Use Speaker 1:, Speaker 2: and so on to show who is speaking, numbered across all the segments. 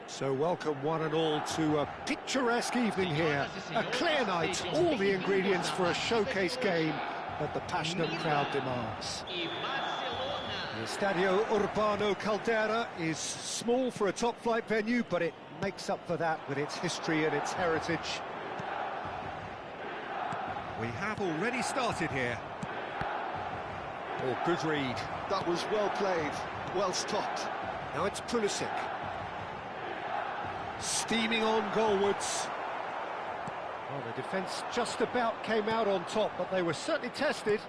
Speaker 1: So welcome one and all to a picturesque evening here. A clear night, all the ingredients for a showcase game that the passionate crowd demands. The Estadio Urbano Caldera is small for a top-flight venue, but it makes up for that with its history and its heritage. We have already started here. Oh, good read.
Speaker 2: That was well played, well stopped.
Speaker 1: Now it's Pulisic. Steaming on goalwards. Well, the defence just about came out on top, but they were certainly tested.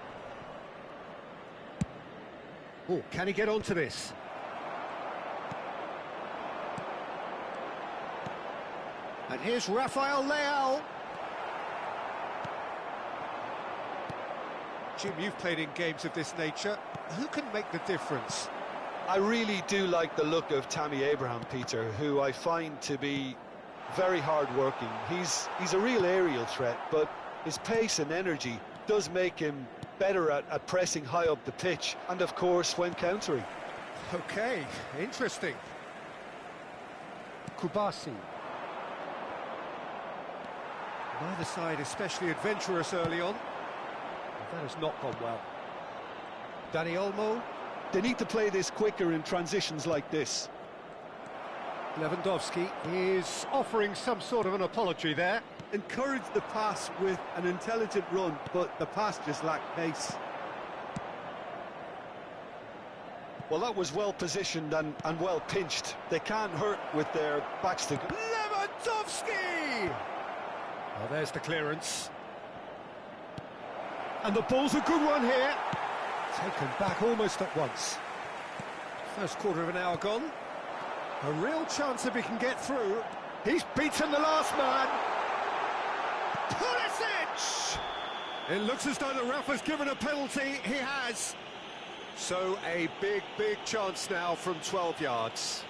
Speaker 1: Oh, can he get onto this? And here's Rafael Leao. Jim, you've played in games of this nature. Who can make the difference?
Speaker 2: I really do like the look of Tammy Abraham, Peter, who I find to be very hard-working. He's a real aerial threat, but his pace and energy does make him better at pressing high up the pitch, and of course when countering.
Speaker 1: Okay, interesting. Kubasi. Neither side especially adventurous early on. That has not gone well. Dani Olmo.
Speaker 2: They need to play this quicker in transitions like this.
Speaker 1: Lewandowski is offering some sort of an apology there.
Speaker 2: Encourage the pass with an intelligent run, but the pass just lacked pace. Well, that was well positioned and well pinched. They can't hurt with their backs to...
Speaker 1: Lewandowski! Well, there's the clearance. And the ball's a good one here. Taken back almost at once. First quarter of an hour gone. A real chance if he can get through. He's beaten the last man. Pulisic! It looks as though the ref has given a penalty. He has. So a big chance now from 12 yards.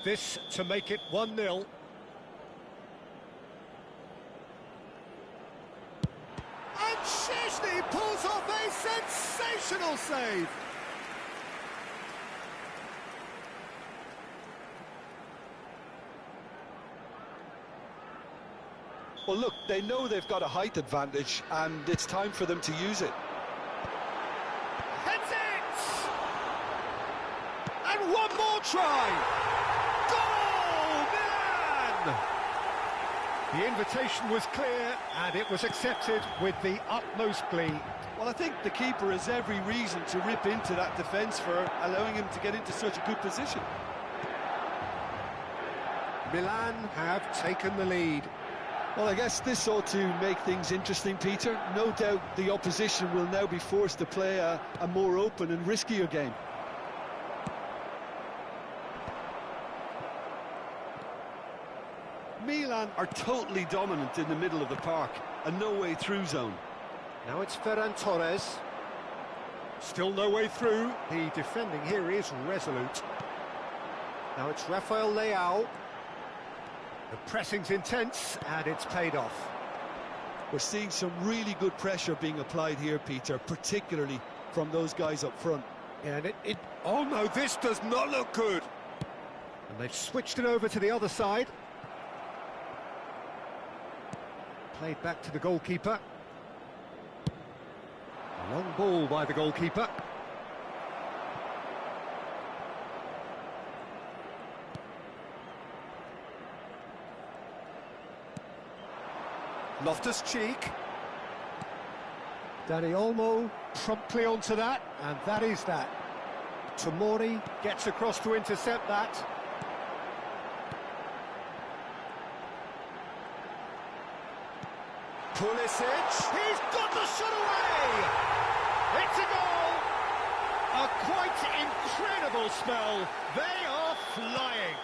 Speaker 1: This to make it 1-0. And Szczęsny pulls off a sensational save.
Speaker 2: Well, look, they know they've got a height advantage, and it's time for them to use it.
Speaker 1: Heads it! And one more try! The invitation was clear, and it was accepted with the utmost glee.
Speaker 2: Well, I think the keeper has every reason to rip into that defence for allowing him to get into such a good position.
Speaker 1: Milan have taken the lead.
Speaker 2: Well, I guess this ought to make things interesting, Peter. No doubt the opposition will now be forced to play a more open and riskier game. Milan are totally dominant in the middle of the park, a no-way-through zone.
Speaker 1: Now it's Ferran Torres. Still no way through. The defending here is resolute. Now it's Rafael Leao. The pressing's intense, and it's paid off.
Speaker 2: We're seeing some really good pressure being applied here, Peter, particularly from those guys up front.
Speaker 1: And oh no, this does not look good. And they've switched it over to the other side. Played back to the goalkeeper. A long ball by the goalkeeper. Loftus-Cheek. Dani Olmo promptly onto that, and that is that. Tomori gets across to intercept that. Pulisic, he's got the shot away! It's a goal! A quite incredible spell. They are flying.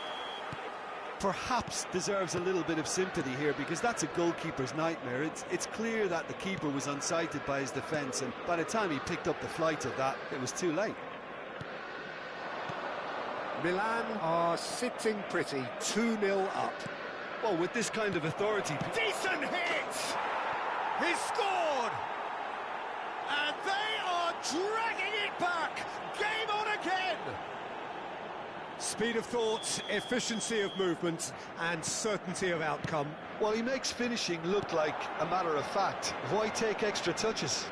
Speaker 2: Perhaps deserves a little bit of sympathy here, because that's a goalkeeper's nightmare. It's clear that the keeper was unsighted by his defence, and by the time he picked up the flight of that, it was too late.
Speaker 1: Milan are sitting pretty, 2-0 up.
Speaker 2: Well, with this kind of authority...
Speaker 1: Decent hit! He's scored! And they are dragging it back. Game on again. Speed of thought, efficiency of movement, and certainty of outcome.
Speaker 2: Well, he makes finishing look like a matter of fact. Why take extra touches?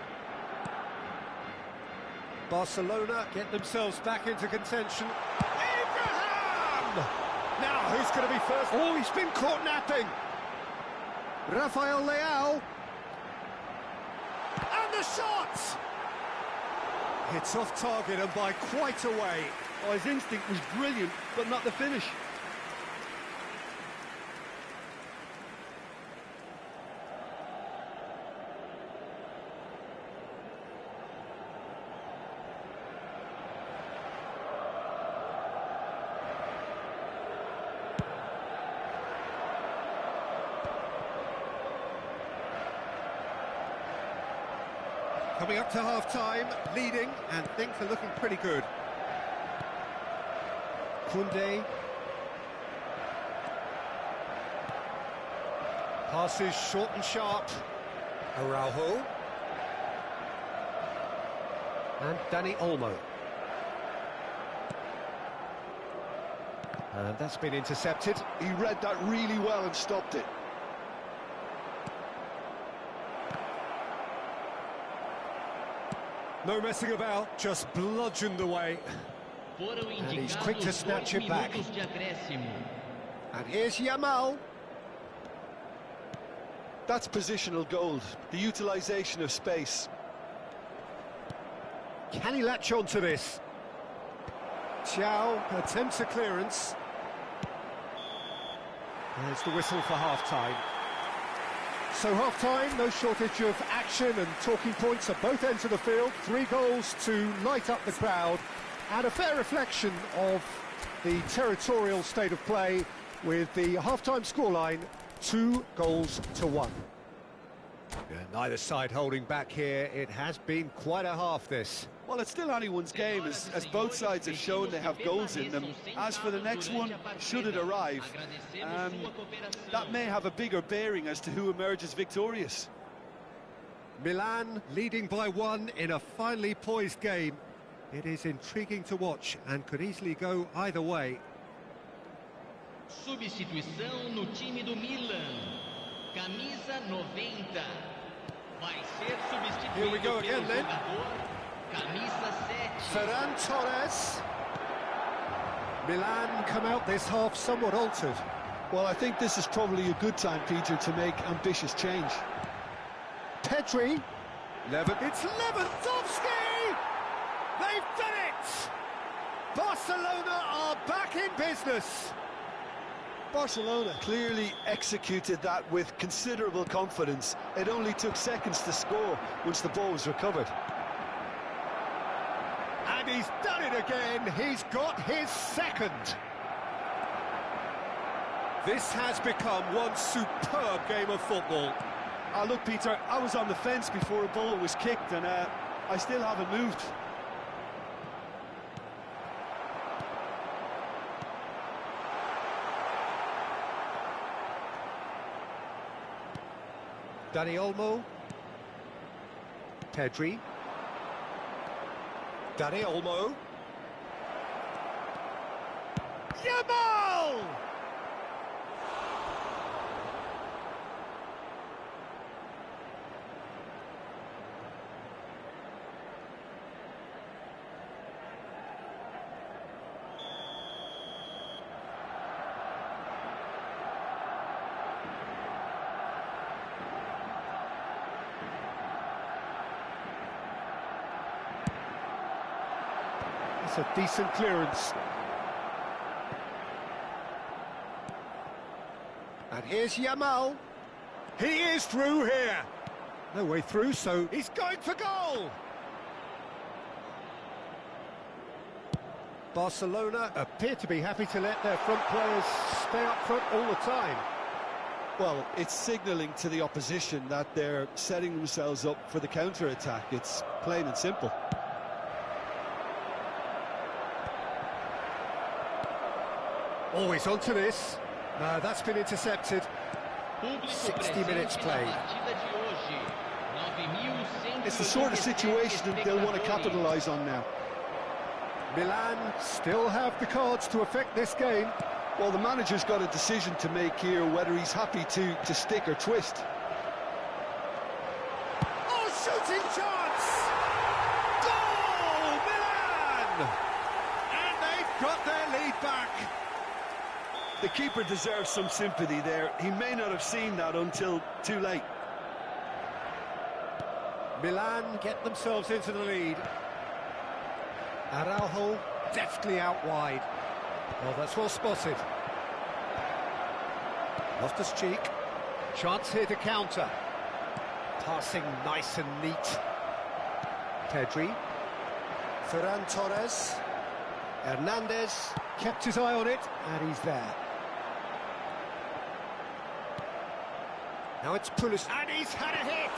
Speaker 1: Barcelona get themselves back into contention. Abraham! Now, who's going to be first? Oh, he's been caught napping. Rafael Leao. And the shot! It's off target and by quite a way.
Speaker 3: Oh, his instinct was brilliant, but not the finish.
Speaker 1: Coming up to half-time, leading, and things are looking pretty good. Koundé. Passes short and sharp. Araujo. And Dani Olmo. And that's been intercepted.
Speaker 2: He read that really well and stopped it.
Speaker 1: No messing about, just bludgeoned away. And he's quick to snatch it back. And here's Yamal.
Speaker 2: That's positional gold, the utilisation of space.
Speaker 1: Can he latch on to this? Thiaw attempts a clearance. There's the whistle for half-time. So half-time, no shortage of action and talking points at both ends of the field. 3 goals to light up the crowd, and a fair reflection of the territorial state of play with the half-time scoreline 2-1. Yeah, neither side holding back here. It has been quite a half, this.
Speaker 3: Well, it's still anyone's game, as both sides have shown they have goals in them. As for the next one, should it arrive, that may have a bigger bearing as to who emerges victorious.
Speaker 1: Milan leading by 1 in a finely poised game. It is intriguing to watch and could easily go either way.
Speaker 4: Substituição no time do Milan. Camisa 90. Vai ser substituído.
Speaker 1: Here we go again then.
Speaker 4: Camisa 7.
Speaker 1: Ferran Torres. Milan come out this half somewhat altered.
Speaker 2: Well, I think this is probably a good time, Peter, to make ambitious change.
Speaker 1: Pedri. It's Lewandowski! They've done it! Barcelona are back in business.
Speaker 2: Barcelona clearly executed that with considerable confidence. It only took seconds to score once the ball was recovered.
Speaker 1: And he's done it again. He's got his second. This has become one superb game of football.
Speaker 3: Look, Peter, I was on the fence before a ball was kicked, and I still haven't moved.
Speaker 1: Dani Olmo. Pedri. Dani Olmo. Yamal! That's a decent clearance. And here's Yamal. He is through here. No way through, so he's going for goal. Barcelona appear to be happy to let their front players stay up front all the time.
Speaker 2: Well, it's signalling to the opposition that they're setting themselves up for the counter-attack. It's plain and simple.
Speaker 1: Always onto this. No, that's been intercepted. 60 minutes played.
Speaker 4: 9.100
Speaker 3: It's the sort of situation that they'll want to capitalise on now.
Speaker 1: Milan still have the cards to affect this game.
Speaker 3: Well, the manager's got a decision to make here, whether he's happy to stick or twist.
Speaker 1: Oh, shooting chance! Goal, Milan! And they've got their lead back.
Speaker 3: The keeper deserves some sympathy there. He may not have seen that until too late.
Speaker 1: Milan get themselves into the lead. Araujo deftly out wide. Well, that's well spotted. Loftus-Cheek. Chance here to counter. Passing nice and neat. Pedri. Ferran Torres. Hernandez kept his eye on it, and he's there. Now it's Pulisic. And he's had a hit!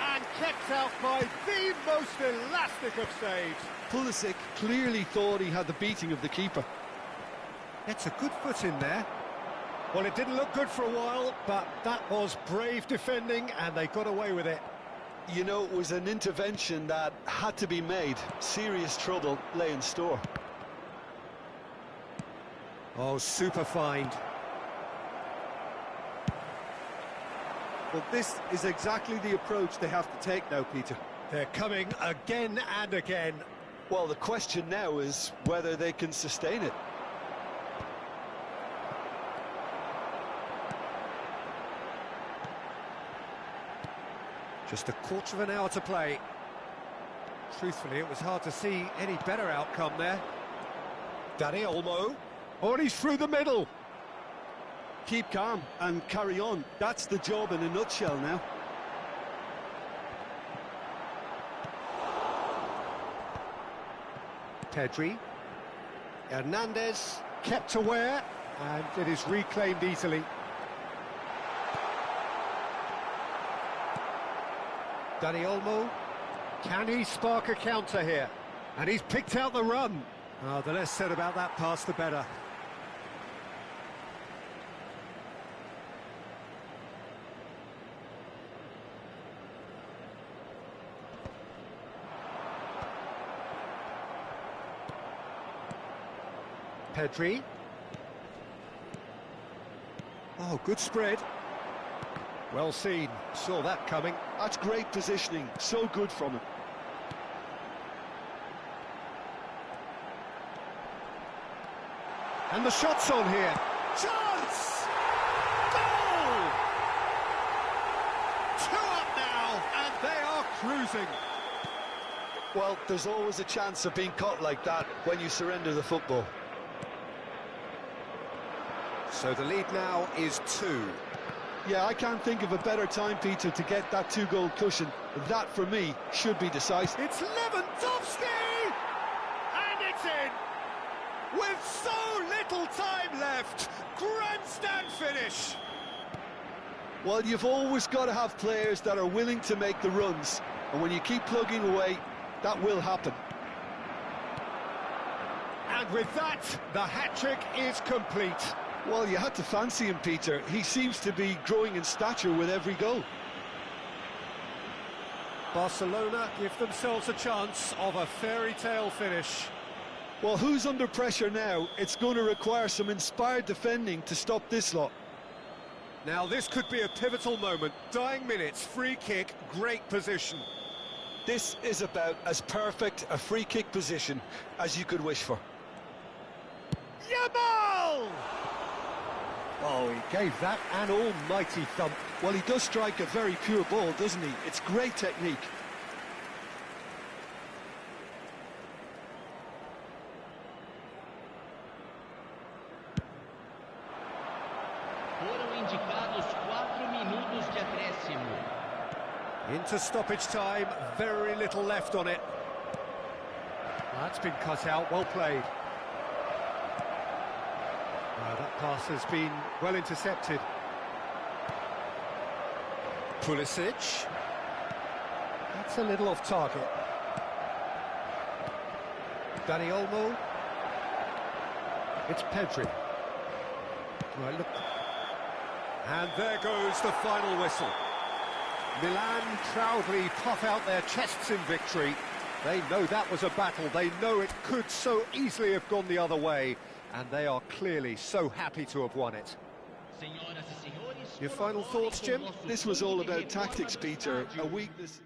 Speaker 1: And kept out by the most elastic of saves.
Speaker 3: Pulisic clearly thought he had the beating of the keeper.
Speaker 1: It's a good foot in there. Well, it didn't look good for a while, but that was brave defending, and they got away with it.
Speaker 3: You know, it was an intervention that had to be made. Serious trouble lay in store.
Speaker 1: Oh, super find.
Speaker 3: Well, this is exactly the approach they have to take now, Peter.
Speaker 1: They're coming again and again.
Speaker 3: Well, the question now is whether they can sustain it.
Speaker 1: Just a quarter of an hour to play. Truthfully, it was hard to see any better outcome there. Dani Olmo. Oh, and he's through the middle.
Speaker 3: Keep calm and carry on. That's the job in a nutshell now.
Speaker 1: Pedri. Hernandez kept aware, and it is reclaimed easily. Dani Olmo. Can he spark a counter here? And he's picked out the run. Oh, the less said about that pass, the better. Pedri. Oh, good spread. Well seen. Saw that coming.
Speaker 3: That's great positioning. So good from him.
Speaker 1: And the shot's on here. Chance! Goal! 2 up now, and they are cruising.
Speaker 3: Well, there's always a chance of being caught like that when you surrender the football.
Speaker 1: So the lead now is 2.
Speaker 3: Yeah, I can't think of a better time, Peter, to get that 2-goal cushion. That, for me, should be decisive.
Speaker 1: It's Lewandowski! And it's in! With so little time left! Grandstand finish!
Speaker 3: Well, you've always got to have players that are willing to make the runs. And when you keep plugging away, that will happen.
Speaker 1: And with that, the hat-trick is complete.
Speaker 3: Well, you had to fancy him, Peter. He seems to be growing in stature with every goal.
Speaker 1: Barcelona give themselves a chance of a fairy tale finish.
Speaker 3: Well, who's under pressure now? It's going to require some inspired defending to stop this lot.
Speaker 1: Now, this could be a pivotal moment. Dying minutes, free kick, great position.
Speaker 3: This is about as perfect a free kick position as you could wish for.
Speaker 1: Yamal! Oh, he gave that an almighty thump.
Speaker 3: Well, he does strike a very pure ball, doesn't he? It's great technique.
Speaker 4: Foram indicados 4 minutos de acréscimo.
Speaker 1: Into stoppage time, very little left on it. That's been cut out, well played. That pass has been well intercepted. Pulisic. That's a little off target. Dani Olmo. It's Pedri. Right, look. And there goes the final whistle. Milan proudly puff out their chests in victory. They know that was a battle. They know it could so easily have gone the other way. And they are clearly so happy to have won it. Your final thoughts, Jim?
Speaker 3: This was all about tactics, Peter. A weakness.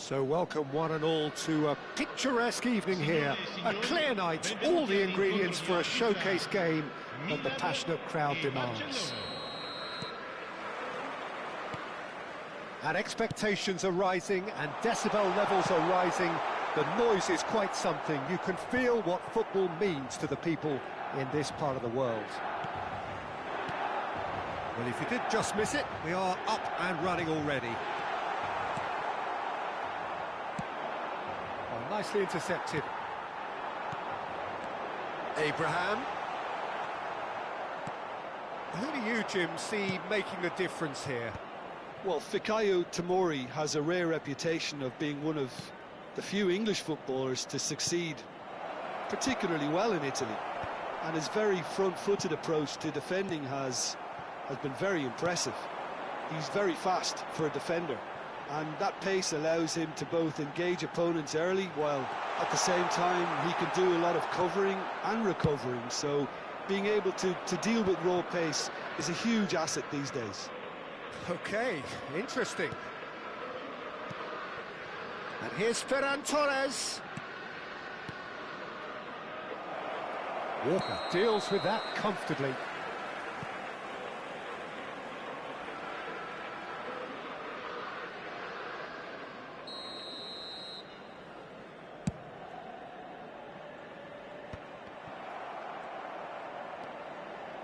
Speaker 1: So welcome one and all to a picturesque evening here. A clear night, all the ingredients for a showcase game that the passionate crowd demands. And expectations are rising and decibel levels are rising. The noise is quite something. You can feel what football means to the people in this part of the world. Well, if you did just miss it, we are up and running already. Oh, nicely intercepted. Abraham. Who do you, Jim, see making a difference here?
Speaker 2: Well, Fikayo Tomori has a rare reputation of being one of the few English footballers to succeed particularly well in Italy, and his very front-footed approach to defending has been very impressive. He's very fast for a defender, and that pace allows him to both engage opponents early, while at the same time he can do a lot of covering and recovering, so being able to deal with raw pace is a huge asset these days.
Speaker 1: Okay, interesting. And here's Ferran Torres. Walker deals with that comfortably.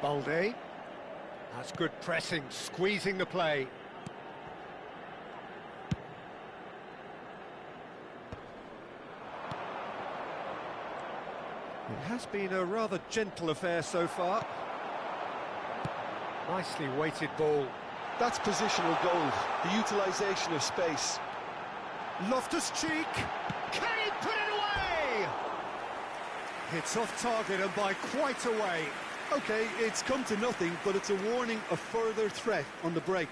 Speaker 1: Balde. That's good pressing, squeezing the play. It has been a rather gentle affair so far. Nicely weighted ball.
Speaker 2: That's positional goal, the utilisation of space.
Speaker 1: Loftus-Cheek. Can he put it away? It's off target and by quite a way.
Speaker 3: OK, it's come to nothing, but it's a warning of further threat on the break.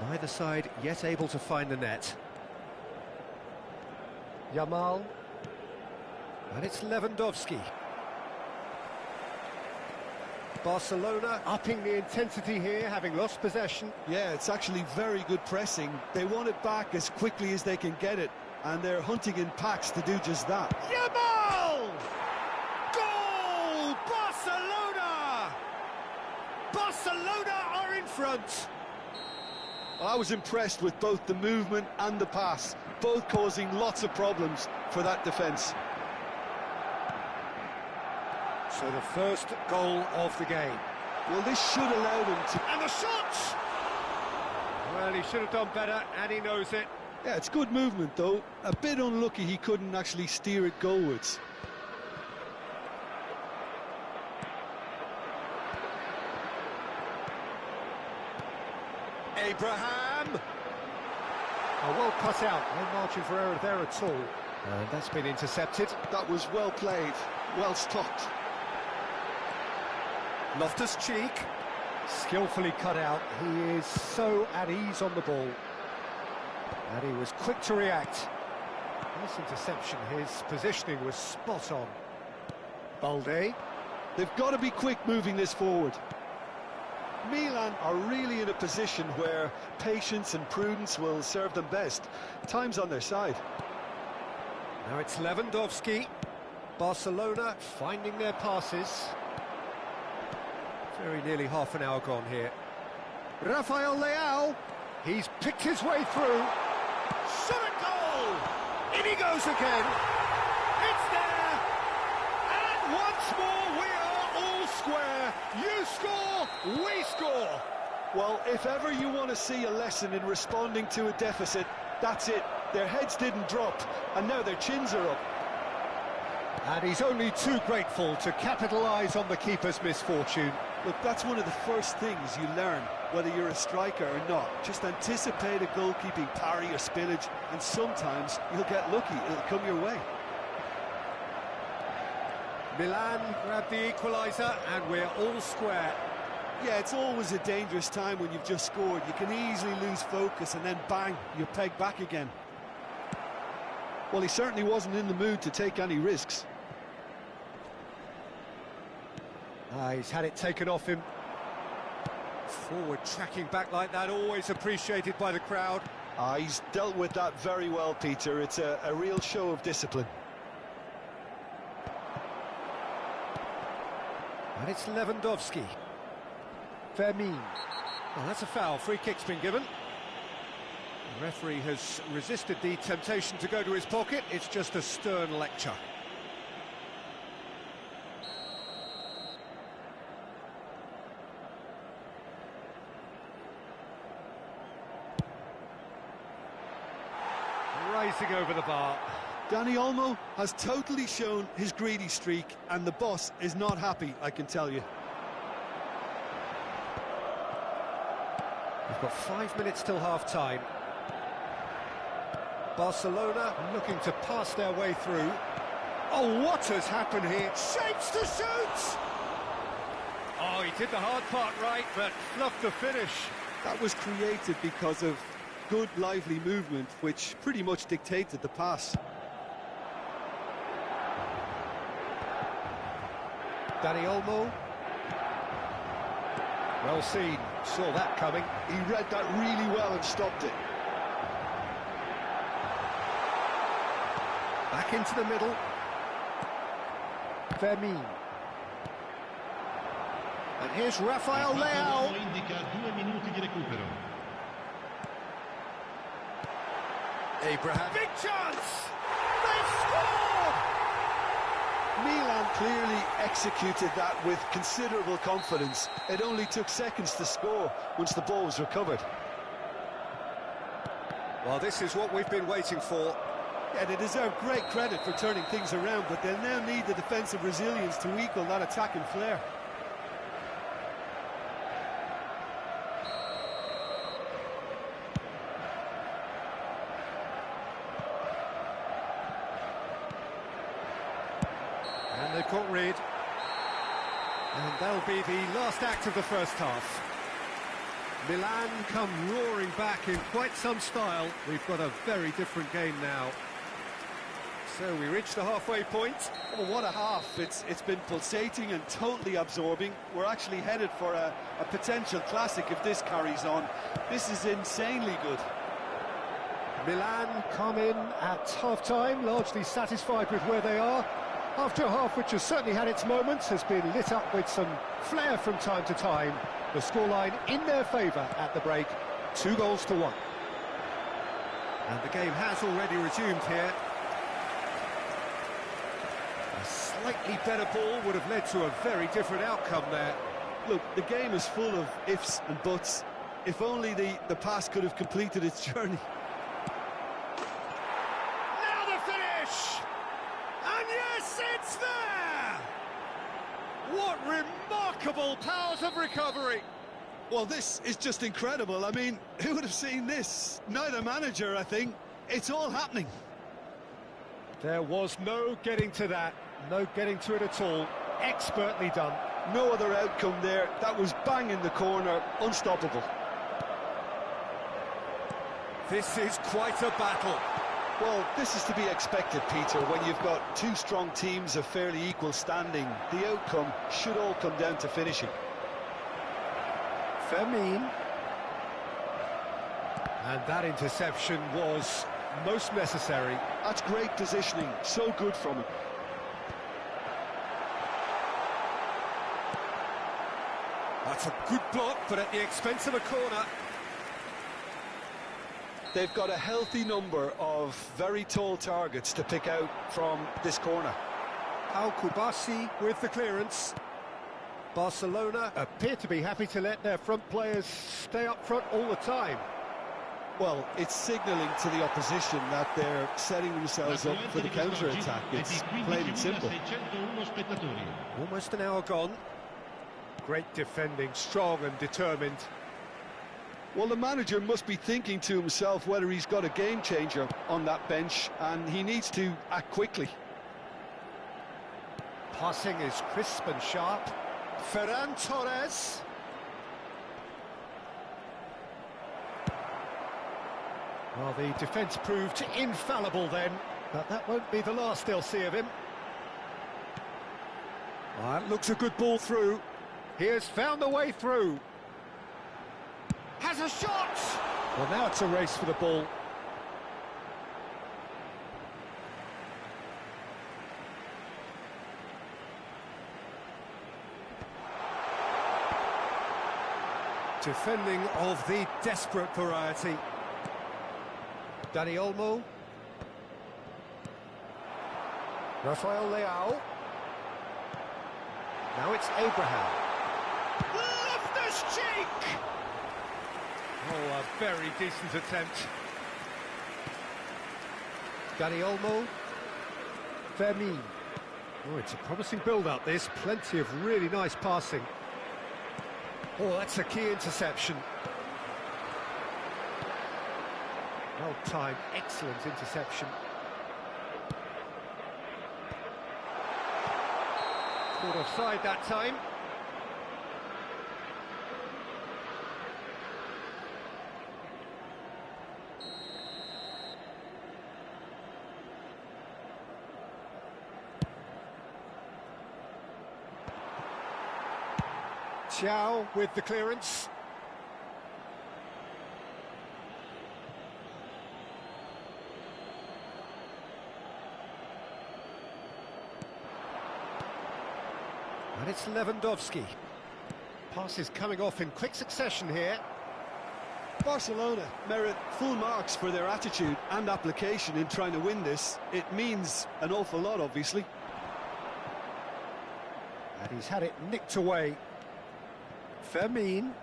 Speaker 1: Neither side yet able to find the net. Yamal. And it's Lewandowski. Barcelona upping the intensity here, having lost possession.
Speaker 2: Yeah, it's actually very good pressing. They want it back as quickly as they can get it, and they're hunting in packs to do just that.
Speaker 1: Yamal! Goal! Barcelona! Barcelona are in front.
Speaker 2: I was impressed with both the movement and the pass, both causing lots of problems for that defence.
Speaker 1: So the first goal of the game.
Speaker 2: Well, this should allow them to...
Speaker 1: And the shot! Well, he should have done better, and he knows it.
Speaker 2: Yeah, it's good movement, though. A bit unlucky he couldn't actually steer it goalwards.
Speaker 1: Abraham! Oh, well cut out, no margin for error there at all. And that's been intercepted.
Speaker 2: That was well played, well stopped.
Speaker 1: Loftus-Cheek, skillfully cut out. He is so at ease on the ball. And he was quick to react. Nice interception, his positioning was spot on. Balde.
Speaker 2: They've got to be quick moving this forward. Milan are really in a position where patience and prudence will serve them best. Time's on their side.
Speaker 1: Now it's Lewandowski. Barcelona finding their passes. Very nearly half an hour gone here. Rafael Leao. He's picked his way through. Shot at goal! In he goes again. It's there. And once more we are all square. You score, we score.
Speaker 2: Well, if ever you want to see a lesson in responding to a deficit, that's it. Their heads didn't drop, and now their chins are up.
Speaker 1: And he's only too grateful to capitalise on the keeper's misfortune.
Speaker 3: Look, that's one of the first things you learn, whether you're a striker or not. Just anticipate a goalkeeping parry or spillage, and sometimes you'll get lucky, it'll come your way.
Speaker 1: Milan grabbed the equaliser, and we're all square.
Speaker 3: Yeah, it's always a dangerous time when you've just scored. You can easily lose focus, and then bang, you're pegged back again.
Speaker 2: Well, he certainly wasn't in the mood to take any risks.
Speaker 1: He's had it taken off him. Forward tracking back like that, always appreciated by the crowd.
Speaker 2: He's dealt with that very well, Peter. It's a real show of discipline.
Speaker 1: And it's Lewandowski. Fermin. Well, that's a foul. Free kick's been given. The referee has resisted the temptation to go to his pocket. It's just a stern lecture. Rising over the bar.
Speaker 3: Dani Olmo has totally shown his greedy streak, and the boss is not happy, I can tell you.
Speaker 1: We've got 5 minutes till half-time. Barcelona looking to pass their way through. Oh, what has happened here? Shapes to shoot! Oh, he did the hard part right, but fluffed the finish.
Speaker 3: That was created because of good, lively movement, which pretty much dictated the pass.
Speaker 1: Dani Olmo. Well seen, saw that coming.
Speaker 2: He read that really well and stopped it.
Speaker 1: Back into the middle. Fermin. And here's Rafael Leao. Abraham. Big chance! They've scored!
Speaker 2: Milan clearly executed that with considerable confidence. It only took seconds to score once the ball was recovered.
Speaker 1: Well, this is what we've been waiting for.
Speaker 3: Yeah, they deserve great credit for turning things around, but they'll now need the defensive resilience to equal that attacking flair.
Speaker 1: And they've got rid. And that'll be the last act of the first half. Milan come roaring back in quite some style. We've got a very different game now. So we reach the halfway point.
Speaker 3: Oh, what a half. It's been pulsating and totally absorbing. We're actually headed for a potential classic if this carries on. This is insanely good.
Speaker 1: Milan come in at half-time, largely satisfied with where they are. After a half which has certainly had its moments, has been lit up with some flair from time to time. The scoreline in their favour at the break, 2-1. And the game has already resumed here. A slightly better ball would have led to a very different outcome there.
Speaker 3: Look, the game is full of ifs and buts. If only the pass could have completed its journey.
Speaker 1: Now the finish! And yes, it's there! What remarkable powers of recovery!
Speaker 3: Well, this is just incredible. I mean, who would have seen this? Neither manager, I think. It's all happening.
Speaker 1: There was no getting to that, no getting to it at all. Expertly done.
Speaker 2: No other outcome there. That was bang in the corner, unstoppable.
Speaker 1: This is quite a battle.
Speaker 2: Well, this is to be expected, Peter, when you've got two strong teams of fairly equal standing. The outcome should all come down to finishing.
Speaker 1: Fermin. And that interception was most necessary.
Speaker 2: That's great positioning, so good from him.
Speaker 1: That's a good block, but at the expense of a corner.
Speaker 2: They've got a healthy number of very tall targets to pick out from this corner.
Speaker 1: Al Kubasi with the clearance. Barcelona appear to be happy to let their front players stay up front all the time.
Speaker 2: Well, it's signalling to the opposition that they're setting themselves up for the counter-attack. It's plain and simple.
Speaker 1: Almost an hour gone. Great defending, strong and determined.
Speaker 2: Well, the manager must be thinking to himself whether he's got a game changer on that bench, and he needs to act quickly.
Speaker 1: Passing is crisp and sharp. Ferran Torres. Well, the defence proved infallible then, but that won't be the last they'll see of him. Well, that looks a good ball through. He has found the way through. has a shot! Well, now it's a race for the ball. Defending of the desperate variety. Dani Olmo. Rafael Leao. Now it's Abraham. Loftus-Cheek! Oh, a very decent attempt. Dani Olmo. Fermin. Oh, it's a promising build-up, this. Plenty of really nice passing. Oh, that's a key interception. Well-timed, excellent interception. Caught offside that time. Thiaw with the clearance. And it's Lewandowski. Passes coming off in quick succession here.
Speaker 3: Barcelona merit full marks for their attitude and application in trying to win this. It means an awful lot, obviously.
Speaker 1: And he's had it nicked away. Fermin.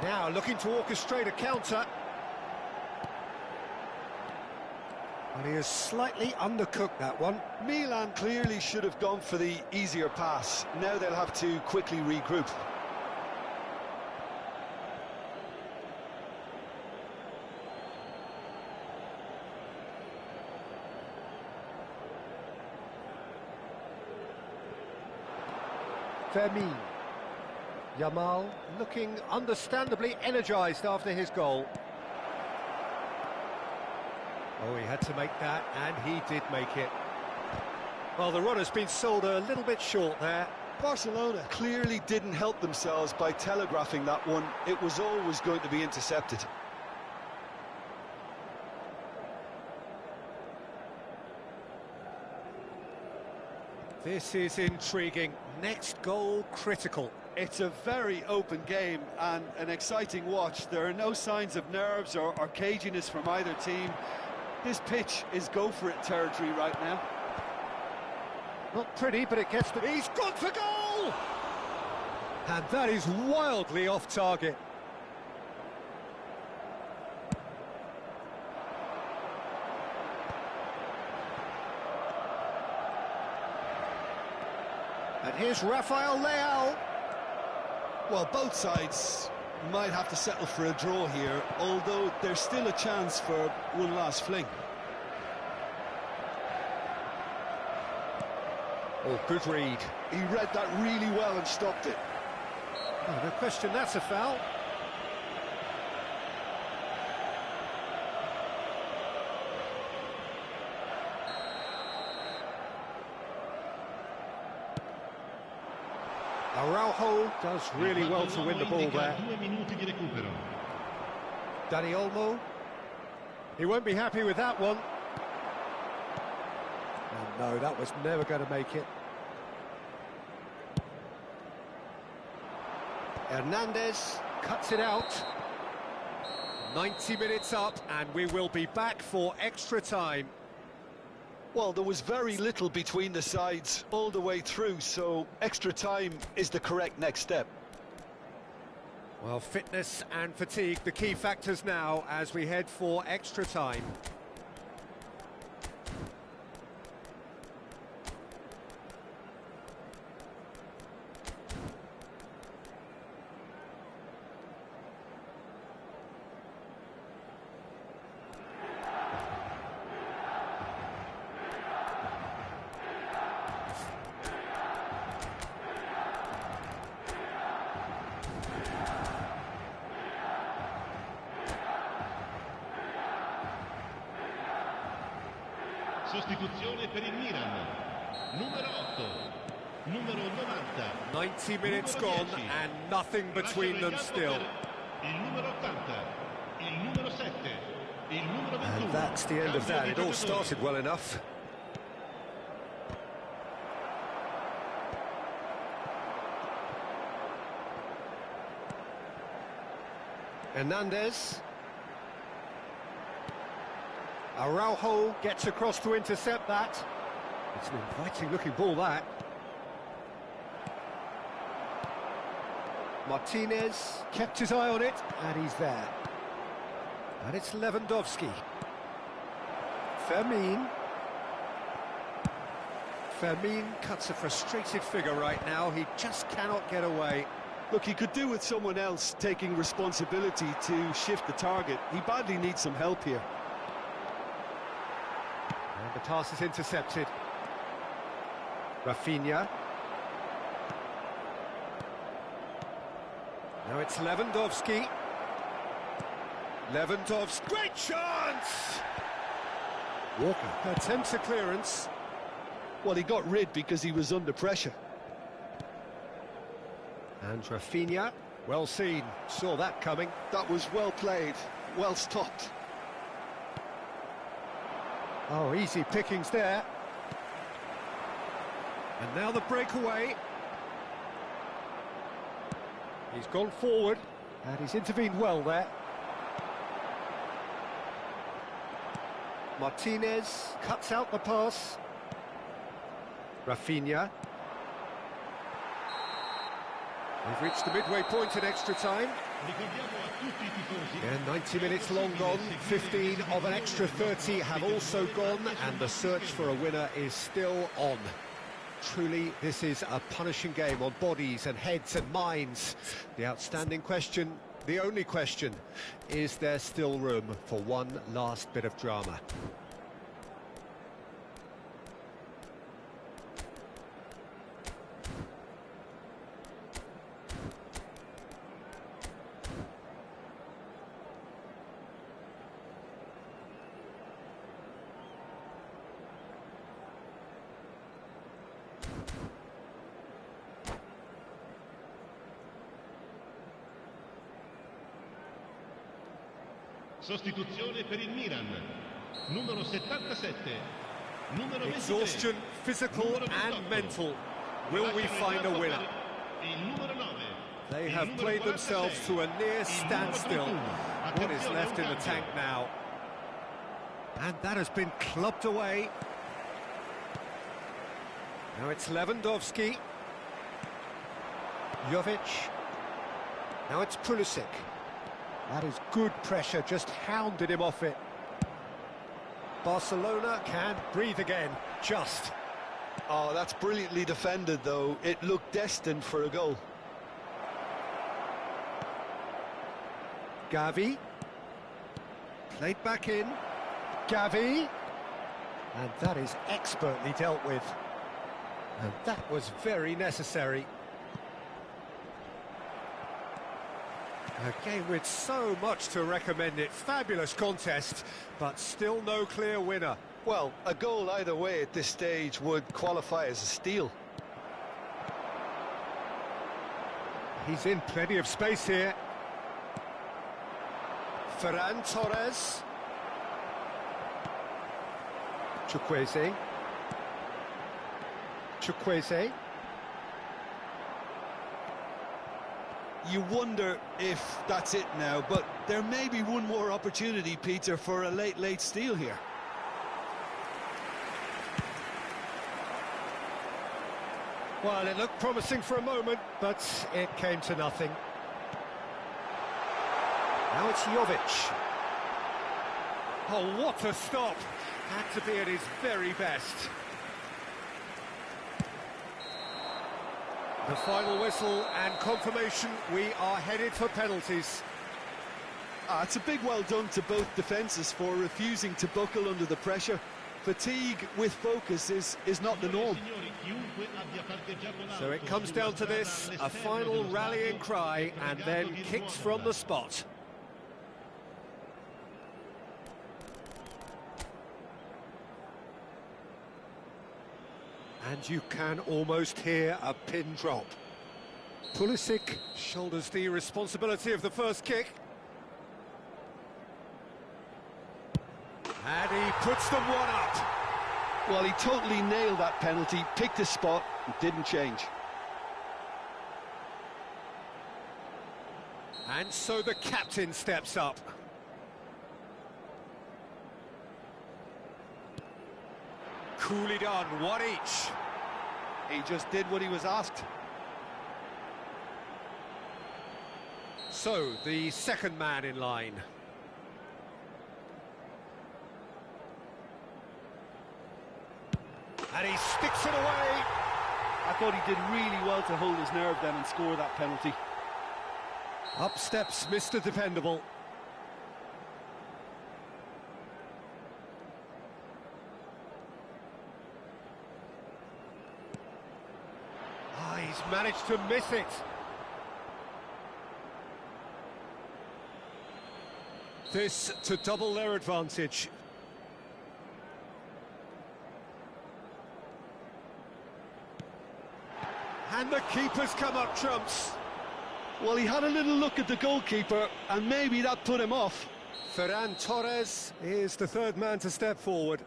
Speaker 1: Now looking to orchestrate a counter. And he has slightly undercooked that one.
Speaker 3: Milan clearly should have gone for the easier pass. Now they'll have to quickly regroup.
Speaker 1: Fermin. Yamal looking understandably energised after his goal. Oh, he had to make that, and he did make it. Well, the run has been sold a little bit short there.
Speaker 3: Barcelona clearly didn't help themselves by telegraphing that one. It was always going to be intercepted.
Speaker 1: This is intriguing. Next goal critical.
Speaker 3: It's a very open game and an exciting watch. There are no signs of nerves or caginess from either team. This pitch is go-for-it territory right now.
Speaker 1: Not pretty, but it gets the... He's gone for goal! And that is wildly off target. And here's Rafael Leao.
Speaker 3: Well, both sides might have to settle for a draw here, although there's still a chance for one last fling.
Speaker 1: Oh, good read.
Speaker 3: He read that really well and stopped it.
Speaker 1: Oh, no question, that's a foul. Araujo does really well to win the ball there. Dani Olmo. He won't be happy with that one. And no, that was never going to make it. Hernandez cuts it out. 90 minutes up, and we will be back for extra time.
Speaker 3: Well, there was very little between the sides all the way through, so extra time is the correct next step.
Speaker 1: Well, fitness and fatigue, the key factors now as we head for extra time.
Speaker 5: Sostituzione per il Milan, numero 8.
Speaker 4: Numero 90.
Speaker 1: 90 minutes gone and nothing between them still.
Speaker 4: Il numero 80. Il numero 7. Il numero 21.
Speaker 1: And that's the end of that. It all started well enough. Hernandez. Araujo gets across to intercept that. It's an inviting looking ball, that. Martinez kept his eye on it, and he's there. And it's Lewandowski. Fermin. Fermin cuts a frustrated figure right now. He just cannot get away.
Speaker 3: Look, he could do with someone else taking responsibility to shift the target. He badly needs some help here.
Speaker 1: And the pass is intercepted. Rafinha. Now it's Lewandowski. Lewandowski. Great chance! Walker attempts a clearance.
Speaker 3: Well, he got rid because he was under pressure.
Speaker 1: And Rafinha, well seen, saw that coming.
Speaker 3: That was well played, well stopped.
Speaker 1: Oh, easy pickings there. And now the breakaway. He's gone forward, and he's intervened well there. Martinez cuts out the pass. Rafinha. We've reached the midway point in extra time. And 90 minutes long gone, 15 of an extra 30 have also gone, and the search for a winner is still on. Truly, this is a punishing game on bodies and heads and minds. The outstanding question, the only question, is there still room for one last bit of drama?
Speaker 4: Sostituzione per il Milan. Numero 77. Numero 23.
Speaker 1: Exhaustion, physical and mental. Will we find a winner?
Speaker 4: Il numero 9.
Speaker 1: They have played themselves to a near standstill. What is left in the tank now? And that has been clubbed away. Now it's Lewandowski. Jovic. Now it's Pulisic. That is good pressure, just hounded him off it. Barcelona can breathe again, just.
Speaker 3: Oh, that's brilliantly defended, though. It looked destined for a goal.
Speaker 1: Gavi. Played back in. Gavi. And that is expertly dealt with. And that was very necessary. A game with so much to recommend it. Fabulous contest, but still no clear winner.
Speaker 3: Well, a goal either way at this stage would qualify as a steal.
Speaker 1: He's in plenty of space here. Ferran Torres. Chukwueze. Chukwueze.
Speaker 3: You wonder if that's it now, but there may be one more opportunity, Peter, for a late steal here.
Speaker 1: Well, it looked promising for a moment, but it came to nothing. Now it's Jovic. Oh, what a stop! Had to be at his very best. The final whistle and confirmation, we are headed for penalties.
Speaker 3: It's a big well done to both defences for refusing to buckle under the pressure. Fatigue with focus is not the norm.
Speaker 1: So it comes down to this, a final rallying cry, and then kicks from the spot. And you can almost hear a pin drop. Pulisic shoulders the responsibility of the first kick. And he puts them one up.
Speaker 3: Well, he totally nailed that penalty, picked his spot, and didn't change.
Speaker 1: And so the captain steps up. Coolly done, one each.
Speaker 3: He just did what he was asked.
Speaker 1: So, the second man in line. And he sticks it away.
Speaker 3: I thought he did really well to hold his nerve then and score that penalty.
Speaker 1: Up steps Mr. Dependable. He's managed to miss it. This to double their advantage. And the keeper's come up trumps.
Speaker 3: Well, he had a little look at the goalkeeper, and maybe that put him off.
Speaker 1: Ferran Torres is the third man to step forward.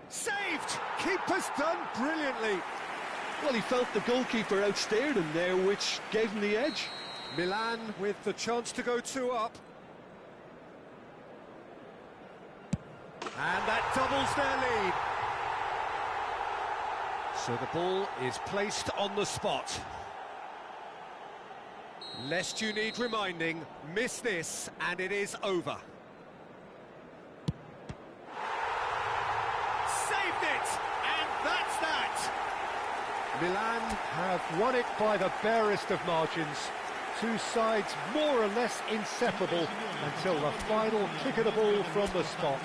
Speaker 1: Saved! Keeper's done brilliantly.
Speaker 3: Well, he felt the goalkeeper outstared him there, which gave him the edge.
Speaker 1: Milan with the chance to go 2 up. And that doubles their lead. So the ball is placed on the spot. Lest you need reminding, miss this and it is over. Saved it! And that's that! Milan have won it by the barest of margins. Two sides more or less inseparable until the final kick of the ball from the spot.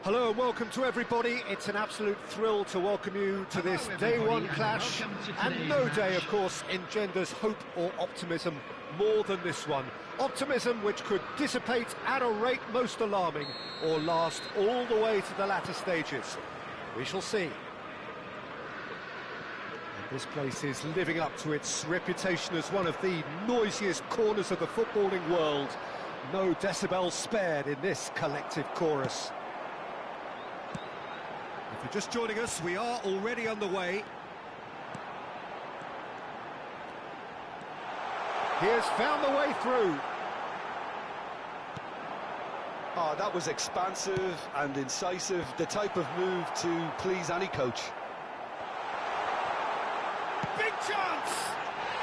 Speaker 1: Hello and welcome to everybody. It's an absolute thrill to welcome you to this day one clash, and no day, of course, engenders hope or optimism more than this one. Optimism which could dissipate at a rate most alarming or last all the way to the latter stages. We shall see. And this place is living up to its reputation as one of the noisiest corners of the footballing world. No decibels spared in this collective chorus. If you're just joining us, we are already underway. He has found the way through.
Speaker 2: Oh, that was expansive and incisive, the type of move to please any coach.
Speaker 1: Big chance!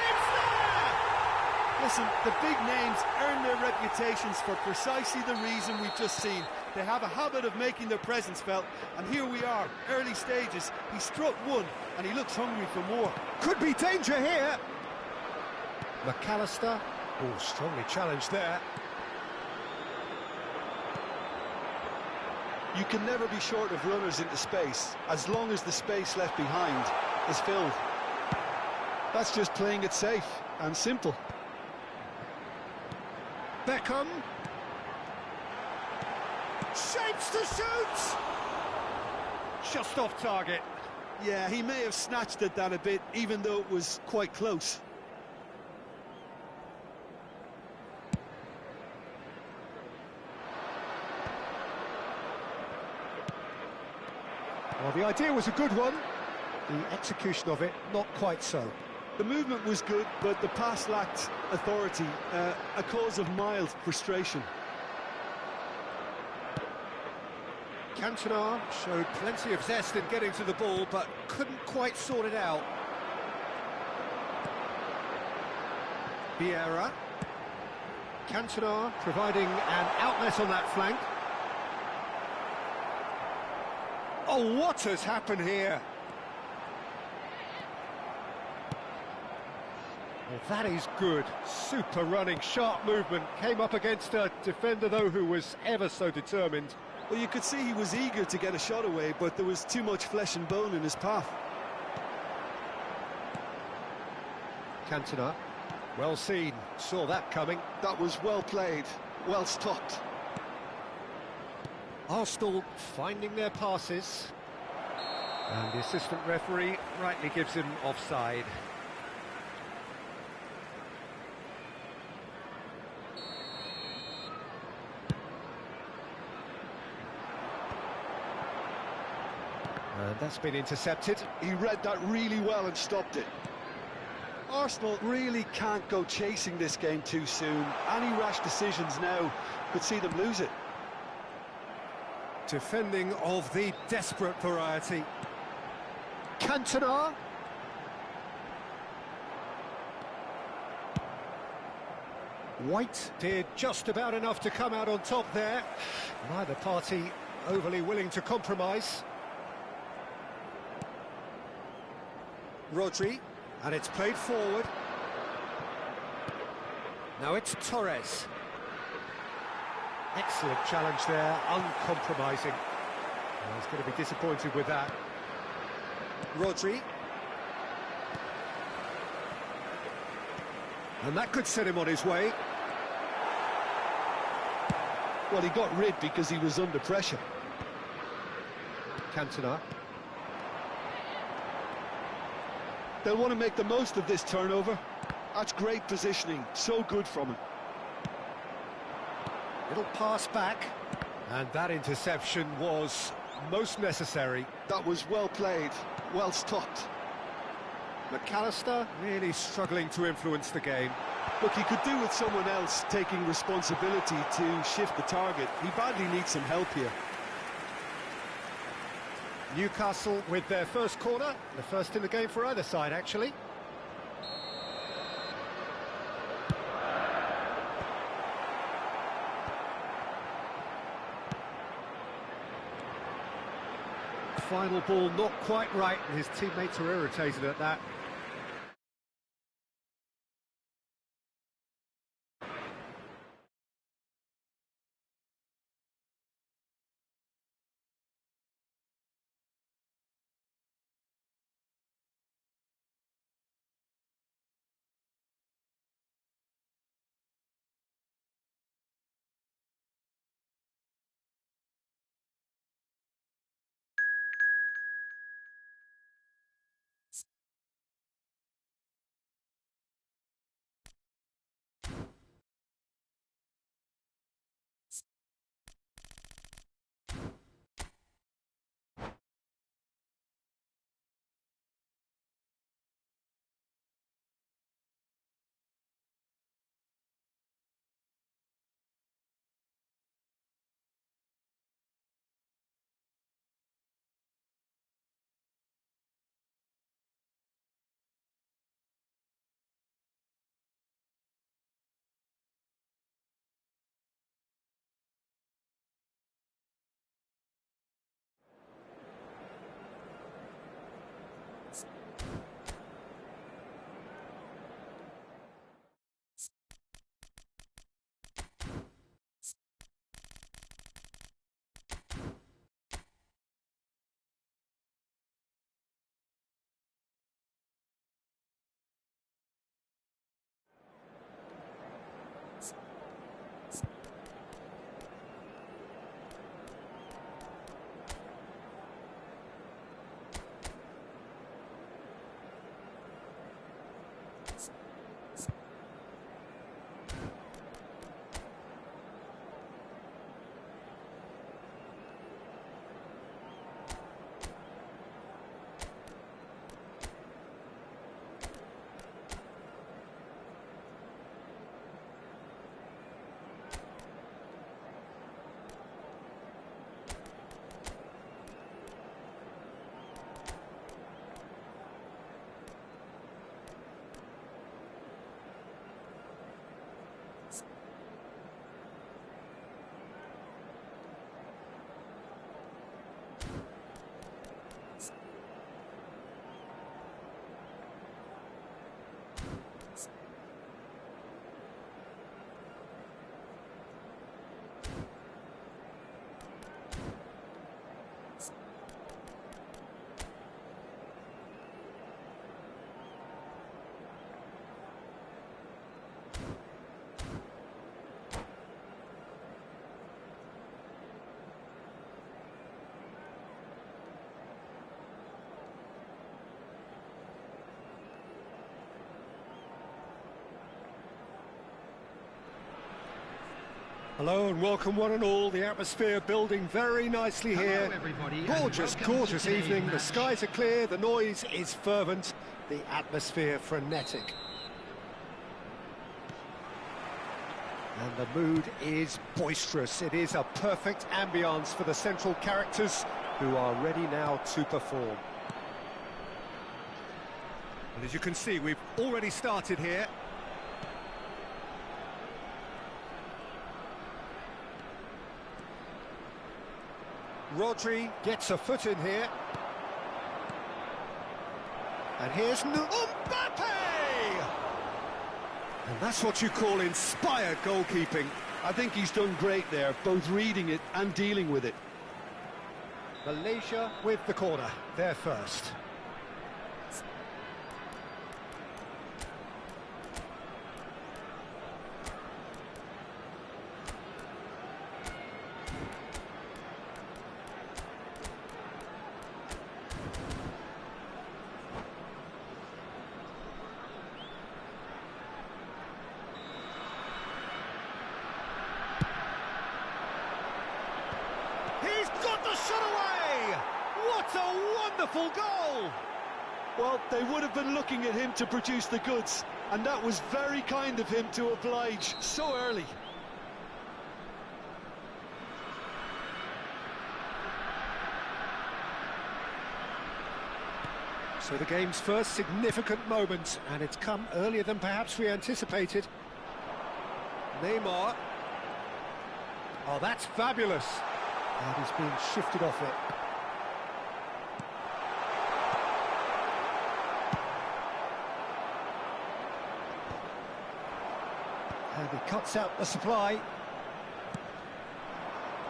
Speaker 1: It's there!
Speaker 3: Listen, the big names earn their reputations for precisely the reason we've just seen. They have a habit of making their presence felt, and here we are, early stages. He struck one, and he looks hungry for more.
Speaker 1: Could be danger here. McAllister, oh, strongly challenged there.
Speaker 2: You can never be short of runners into space, as long as the space left behind is filled. That's just playing it safe and simple.
Speaker 1: Beckham. Shapes to shoot! Just off target.
Speaker 3: Yeah, he may have snatched at that a bit, even though it was quite close.
Speaker 1: Well, the idea was a good one. The execution of it, not quite so.
Speaker 3: The movement was good, but the pass lacked authority, a cause of mild frustration.
Speaker 1: Cantona showed plenty of zest in getting to the ball, but couldn't quite sort it out. Vieira. Cantona providing an outlet on that flank. Oh, what has happened here? Well, that is good. Super running, sharp movement. Came up against a defender, though, who was ever so determined.
Speaker 3: Well, you could see he was eager to get a shot away, but there was too much flesh and bone in his path.
Speaker 1: Cantona, well seen, saw that coming.
Speaker 2: That was well played, well stopped.
Speaker 1: Arsenal finding their passes. And the assistant referee rightly gives him offside. And that's been intercepted.
Speaker 2: He read that really well and stopped it. Arsenal really can't go chasing this game too soon. Any rash decisions now could see them lose it.
Speaker 1: Defending of the desperate variety. Cantona. White did just about enough to come out on top there. Neither party overly willing to compromise. Rodri, and it's played forward. Now it's Torres. Excellent challenge there, uncompromising. Well, he's going to be disappointed with that. Rodri. And that could set him on his way.
Speaker 2: Well, he got rid because he was under pressure.
Speaker 1: Cantona.
Speaker 2: They'll want to make the most of this turnover. That's great positioning, so good from him.
Speaker 1: Little pass back. And that interception was most necessary.
Speaker 2: That was well played, well stopped.
Speaker 1: McAllister really struggling to influence the game.
Speaker 3: Look, he could do with someone else taking responsibility to shift the target. He badly needs some help here.
Speaker 1: Newcastle with their first corner, the first in the game for either side, actually. Final ball not quite right, and his teammates are irritated at that. Hello and welcome one and all. The atmosphere building very nicely here. Gorgeous, gorgeous evening. The skies are clear, the noise is fervent, the atmosphere frenetic. And the mood is boisterous. It is a perfect ambience for the central characters who are ready now to perform. And as you can see, we've already started here. Rodri gets a foot in here. And here's Mbappe! And that's what you call inspired goalkeeping.
Speaker 2: I think he's done great there, both reading it and dealing with it.
Speaker 1: Malaysia with the corner, they're first. He's got the shot away! What a wonderful goal!
Speaker 2: Well, they would have been looking at him to produce the goods, and that was very kind of him to oblige so early.
Speaker 1: So the game's first significant moment, and it's come earlier than perhaps we anticipated. Neymar. Oh, that's fabulous. And he's being shifted off it. And he cuts out the supply.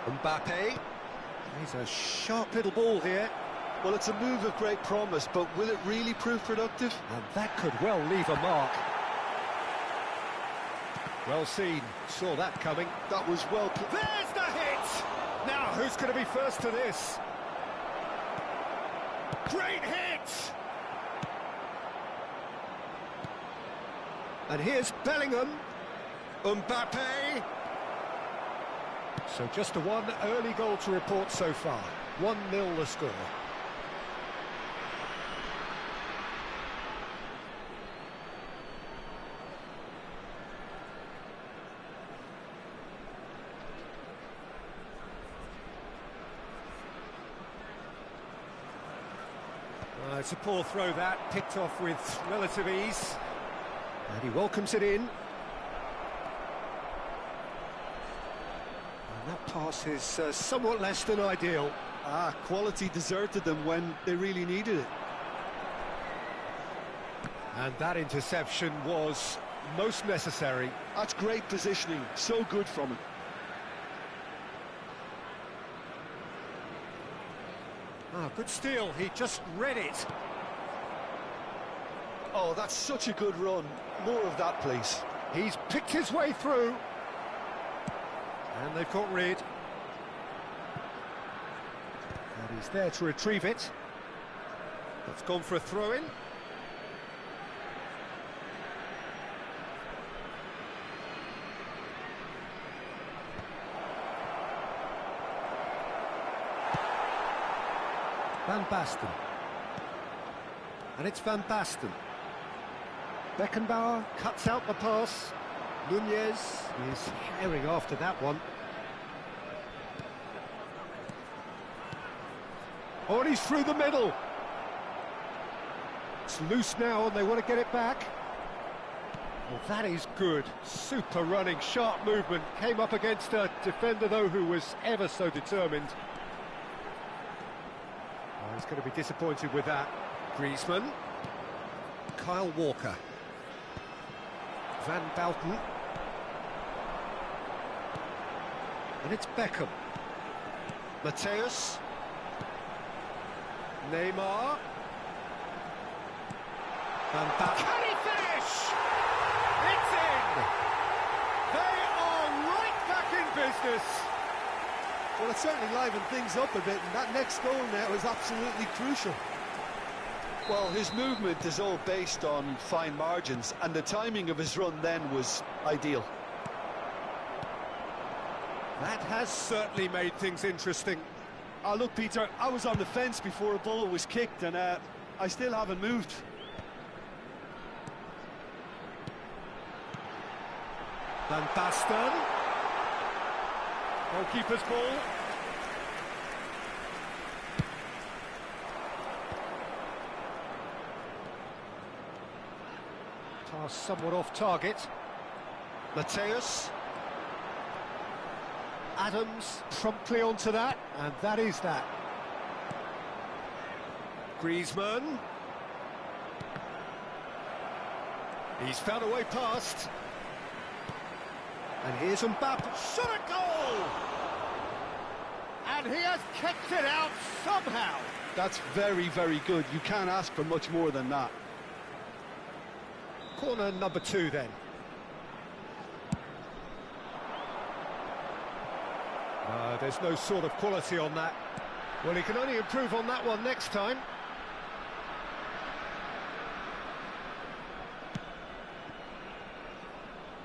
Speaker 1: Mbappe. He's a sharp little ball here.
Speaker 2: Well, it's a move of great promise, but will it really prove productive?
Speaker 1: And that could well leave a mark. Well seen. Saw that coming.
Speaker 2: That was well played.
Speaker 1: There's the hit! Now, who's going to be first to this? Great hit! And here's Bellingham. Mbappe. So just a one early goal to report so far. 1-0 the score. It's a poor throw that, picked off with relative ease. And he welcomes it in. And that pass is somewhat less than ideal.
Speaker 2: Quality deserted them when they really needed it.
Speaker 1: And that interception was most necessary.
Speaker 2: That's great positioning, so good from him.
Speaker 1: Good steal, he just read it.
Speaker 2: Oh, that's such a good run. More of that, please.
Speaker 1: He's picked his way through. And they've got rid. And he's there to retrieve it. That's gone for a throw-in. Van Basten. And it's Van Basten. Beckenbauer cuts out the pass. Nunez is herring after that one. Oh, and he's through the middle. It's loose now and they want to get it back. Well, that is good. Super running, sharp movement. Came up against a defender, though, who was ever so determined. He's going to be disappointed with that. Griezmann. Kyle Walker. Van Basten. And it's Beckham. Mateus. Neymar. Van Basten. Can he finish? It's in! They are right back in business.
Speaker 3: Well, it certainly livened things up a bit, and that next goal now is absolutely crucial.
Speaker 2: Well, his movement is all based on fine margins, and the timing of his run then was ideal.
Speaker 1: That has certainly made things interesting.
Speaker 3: Look, Peter, I was on the fence before a ball was kicked, and I still haven't moved.
Speaker 1: Van Basten. Goalkeeper's ball. Pass somewhat off target. Mateus. Adams promptly onto that, and that is that. Griezmann. He's found a way past. And here's Mbappe. Shot a goal! And he has kicked it out somehow.
Speaker 2: That's very, very good. You can't ask for much more than that.
Speaker 1: Corner number 2 then. There's no sort of quality on that. Well, he can only improve on that one next time.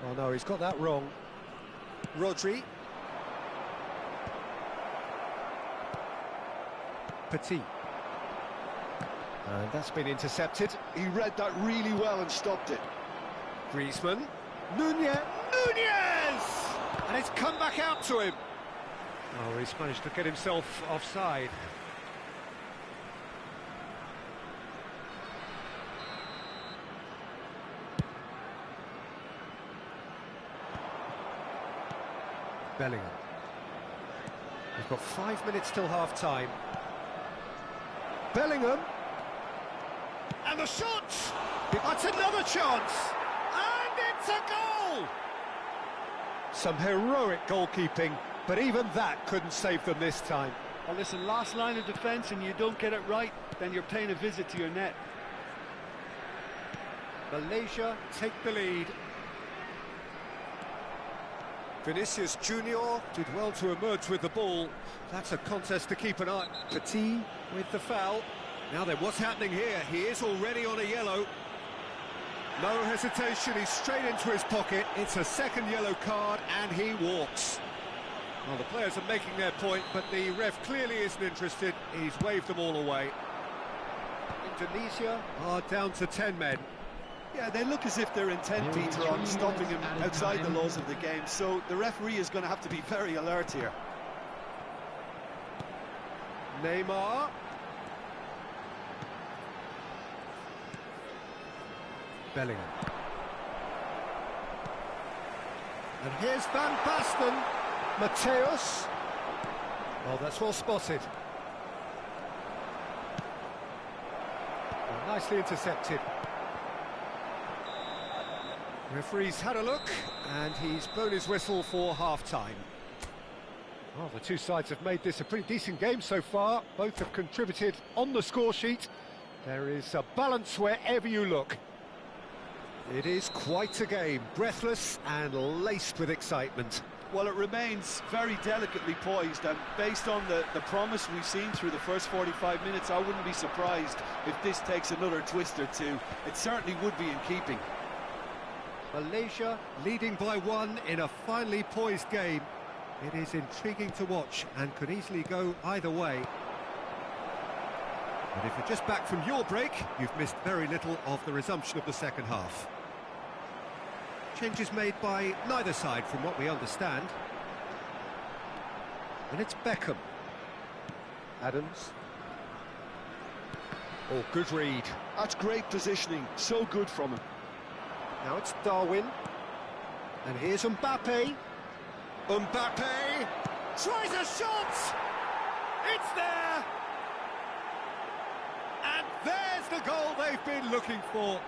Speaker 1: Oh no, he's got that wrong. Rodri. Petit. And that's been intercepted.
Speaker 2: He read that really well and stopped it.
Speaker 1: Griezmann. Nunez! And it's come back out to him. Oh, he's managed to get himself offside. Bellingham. We've got 5 minutes till half-time. Bellingham. And the shot! That's another chance! And it's a goal! Some heroic goalkeeping, but even that couldn't save them this time.
Speaker 3: Well, listen, last line of defence and you don't get it right, then you're paying a visit to your net.
Speaker 1: Malaysia take the lead. Vinicius Junior did well to emerge with the ball. That's a contest to keep an eye. Petit with the foul. Now then, what's happening here? He is already on a yellow. No hesitation, he's straight into his pocket. It's a second yellow card and he walks. Well, the players are making their point, but the ref clearly isn't interested. He's waved them all away. Indonesia are down to 10 men.
Speaker 3: Yeah, they look as if they're intent, Peter, on stopping him outside the laws of the game, so the referee is going to have to be very alert here.
Speaker 1: Neymar. Bellingham. And here's Van Basten. Mateus. Oh, that's well spotted. Well, nicely intercepted. Referee's had a look, and he's blown his whistle for half-time. Well, the two sides have made this a pretty decent game so far. Both have contributed on the score sheet. There is a balance wherever you look. It is quite a game, breathless and laced with excitement.
Speaker 3: Well, it remains very delicately poised, and based on the promise we've seen through the first 45 minutes, I wouldn't be surprised if this takes another twist or two. It certainly would be in keeping.
Speaker 1: Malaysia leading by 1 in a finely poised game. It is intriguing to watch and could easily go either way. But if you're just back from your break, you've missed very little of the resumption of the second half. Changes made by neither side from what we understand. And it's Beckham. Adams. Oh, good read.
Speaker 2: That's great positioning, so good from him.
Speaker 1: Now it's Darwin. And here's Mbappe. Mbappe tries a shot! It's there! And there's the goal they've been looking for.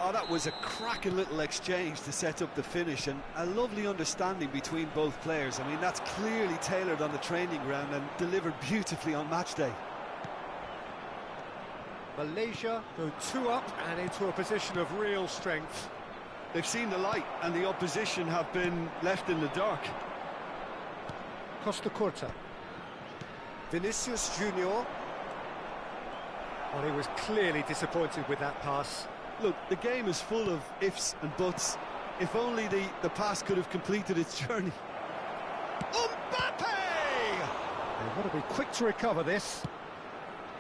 Speaker 3: Oh, that was a cracking little exchange to set up the finish, and a lovely understanding between both players. I mean, that's clearly tailored on the training ground and delivered beautifully on match day.
Speaker 1: Malaysia go 2 up and into a position of real strength.
Speaker 3: They've seen the light and the opposition have been left in the dark.
Speaker 1: Costa Curta. Vinicius Junior. Well, he was clearly disappointed with that pass.
Speaker 3: Look, the game is full of ifs and buts. If only the pass could have completed its journey.
Speaker 1: Mbappe! They've got to be quick to recover this.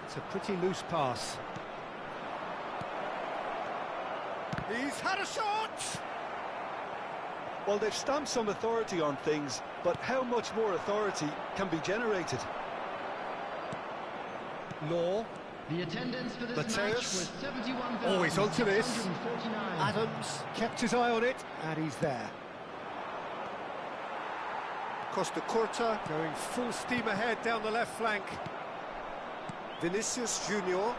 Speaker 1: It's a pretty loose pass. He's had a shot!
Speaker 2: Well, they've stamped some authority on things, but how much more authority can be generated?
Speaker 1: Law.
Speaker 4: The attendance for this
Speaker 1: Mateus.
Speaker 4: match was 71,649.
Speaker 1: Oh, he's onto this. Adams kept his eye on it, and he's there. Costa Curta going full steam ahead down the left flank. Vinicius Junior.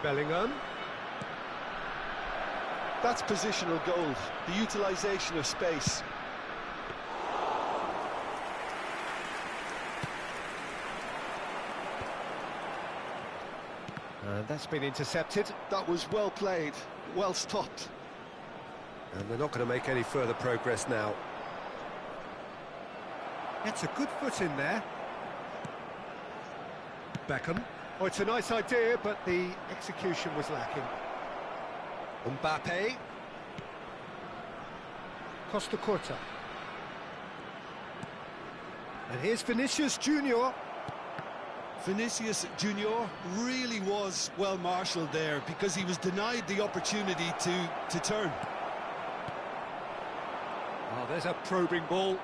Speaker 1: Bellingham.
Speaker 2: That's positional gold, the utilisation of space.
Speaker 1: And that's been intercepted.
Speaker 2: That was well played, well stopped.
Speaker 1: And they're not going to make any further progress now. That's a good foot in there. Beckham. Oh, it's a nice idea, but the execution was lacking. Mbappe. Costa Curta. And here's Vinicius Junior.
Speaker 3: Vinicius Junior really was well marshalled there because he was denied the opportunity to turn.
Speaker 1: Oh, there's a probing ball.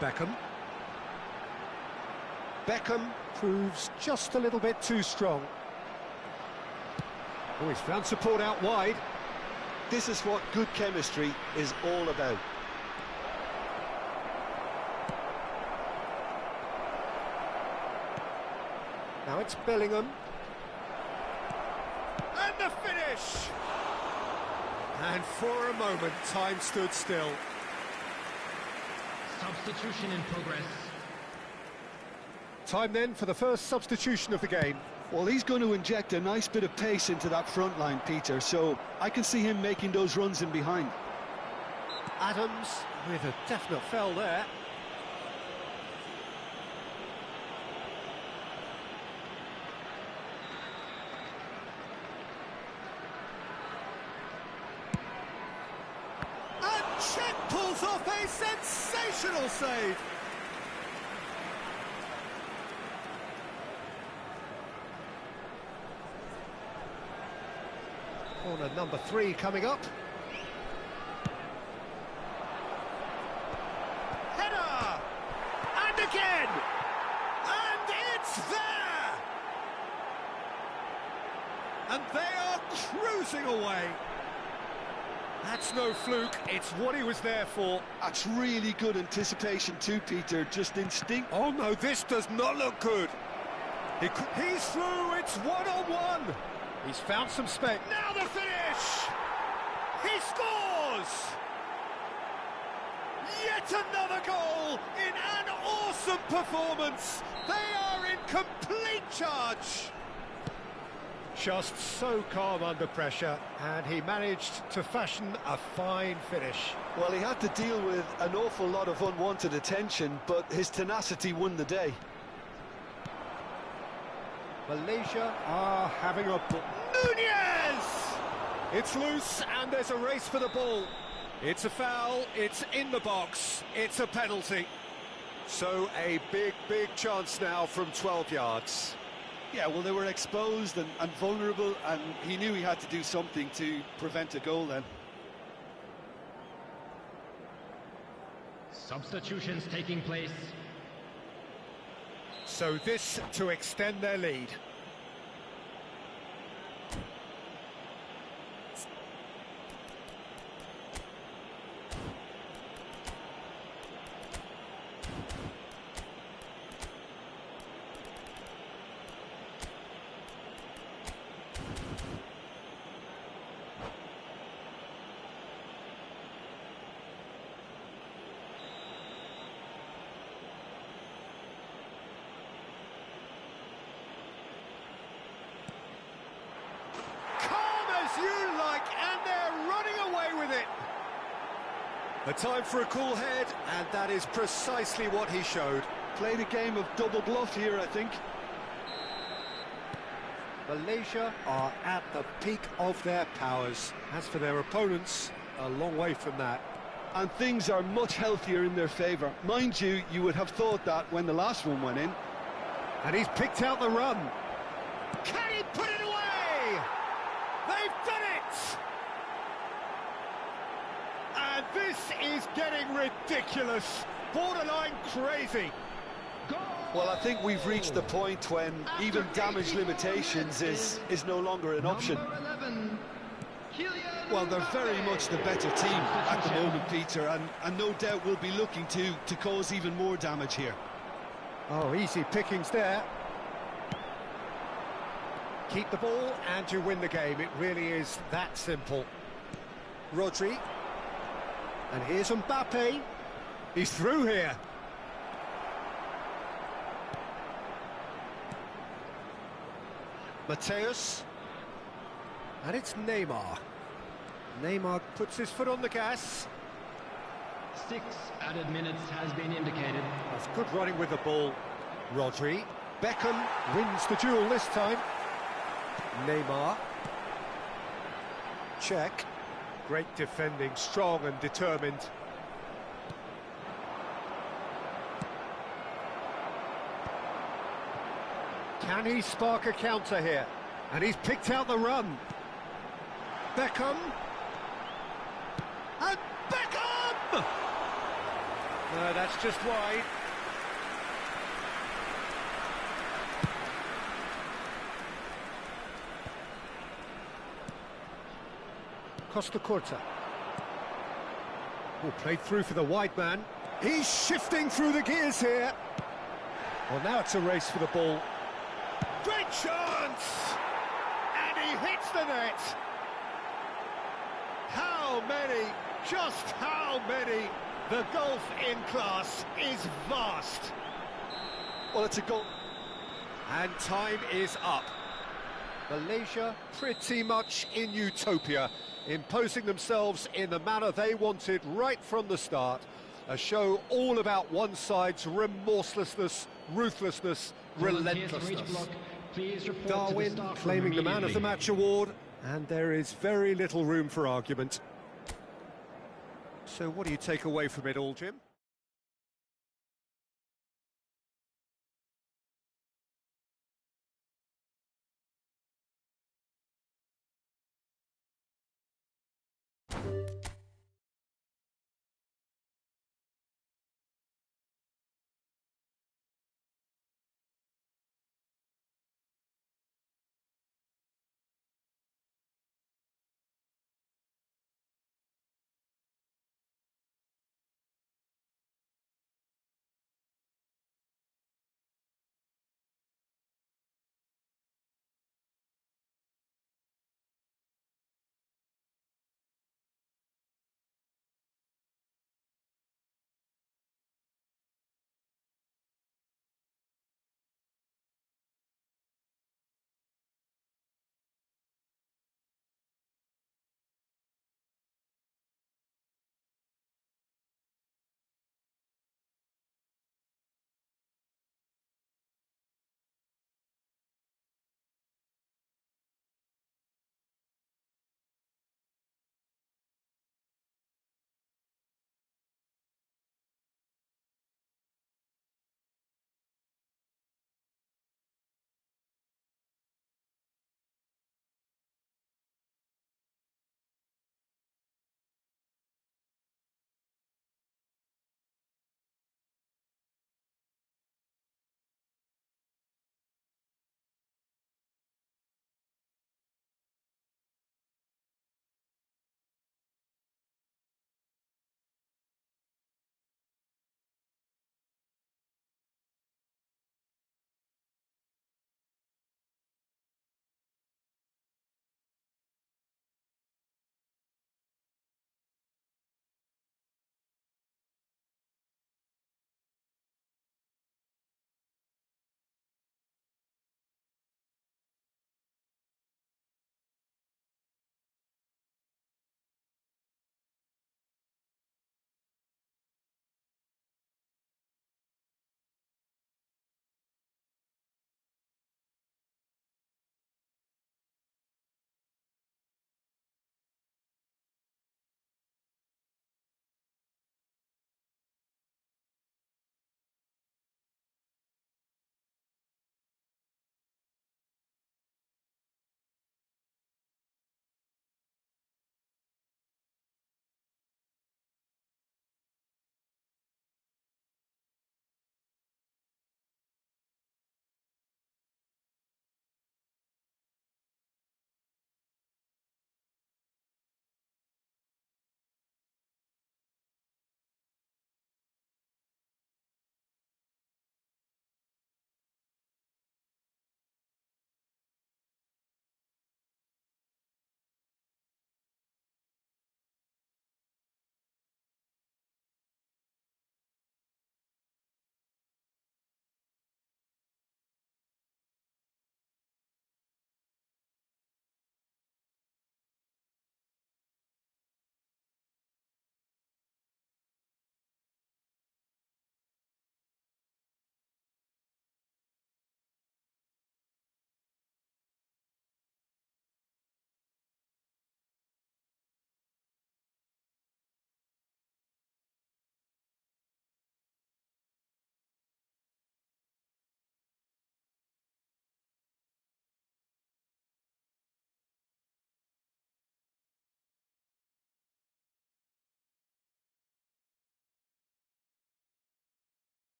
Speaker 1: Beckham. Beckham proves just a little bit too strong. Oh, he's found support out wide.
Speaker 2: This is what good chemistry is all about.
Speaker 1: Now it's Bellingham. And the finish! And for a moment, time stood still.
Speaker 4: Substitution in progress.
Speaker 1: Time then for the first substitution of the game.
Speaker 2: Well, he's going to inject a nice bit of pace into that front line, Peter, so I can see him making those runs in behind.
Speaker 1: Adams with a definite foul there. And Cech pulls off a sensational save. Corner number 3 coming up. Header! And again! And it's there! And they are cruising away. That's no fluke, it's what he was there for.
Speaker 2: That's really good anticipation too, Peter, just instinct.
Speaker 1: Oh no, this does not look good. He's through, it's one-on-one. He's found some space. Now the finish! He scores! Yet another goal in an awesome performance. They are in complete charge. Just so calm under pressure, and he managed to fashion a fine finish.
Speaker 2: Well, he had to deal with an awful lot of unwanted attention, but his tenacity won the day.
Speaker 1: Malaysia are having a ball. Nunez! It's loose, and there's a race for the ball. It's a foul, it's in the box, it's a penalty. So a big chance now from 12 yards.
Speaker 3: Yeah, well, they were exposed and vulnerable, and he knew he had to do something to prevent a goal then.
Speaker 4: Substitutions taking place.
Speaker 1: So this to extend their lead. You like, and they're running away with it. A time for a cool head, and that is precisely what he showed.
Speaker 2: Played a game of double bluff here, I think.
Speaker 1: Malaysia are at the peak of their powers. As for their opponents, a long way from that.
Speaker 2: and things are much healthier in their favour. Mind you, you would have thought that when the last one went in.
Speaker 1: And he's picked out the run. Can he put it away? They've done it! And this is getting ridiculous, borderline crazy.
Speaker 2: Well, I think we've reached the point when even damage limitations is no longer an option.
Speaker 3: Well, they're very much the better team at the moment, Peter, and no doubt will be looking to cause even more damage here.
Speaker 1: Oh, easy pickings there. Keep the ball and you win the game. It really is that simple. Rodri. And here's Mbappe. He's through here. Mateus. And it's Neymar. Neymar puts his foot on the gas.
Speaker 5: 6 added minutes has been indicated.
Speaker 1: That's good running with the ball. Rodri. Beckham wins the duel this time. Neymar. Check. Great defending, strong and determined. Can he spark a counter here? And he's picked out the run. Beckham. And Beckham! No, that's just wide. Costa Curta. Oh, played through for the wide man. He's shifting through the gears here. Well, now it's a race for the ball. Great chance! And he hits the net. How many, just how many? The gulf in class is vast.
Speaker 2: Well, it's a goal.
Speaker 1: And time is up. Malaysia pretty much in utopia, imposing themselves in the manner they wanted right from the start. A show all about one side's remorselessness, ruthlessness, relentlessness. Darwin claiming the man of the match award, and there is very little room for argument. So what do you take away from it all, Jim?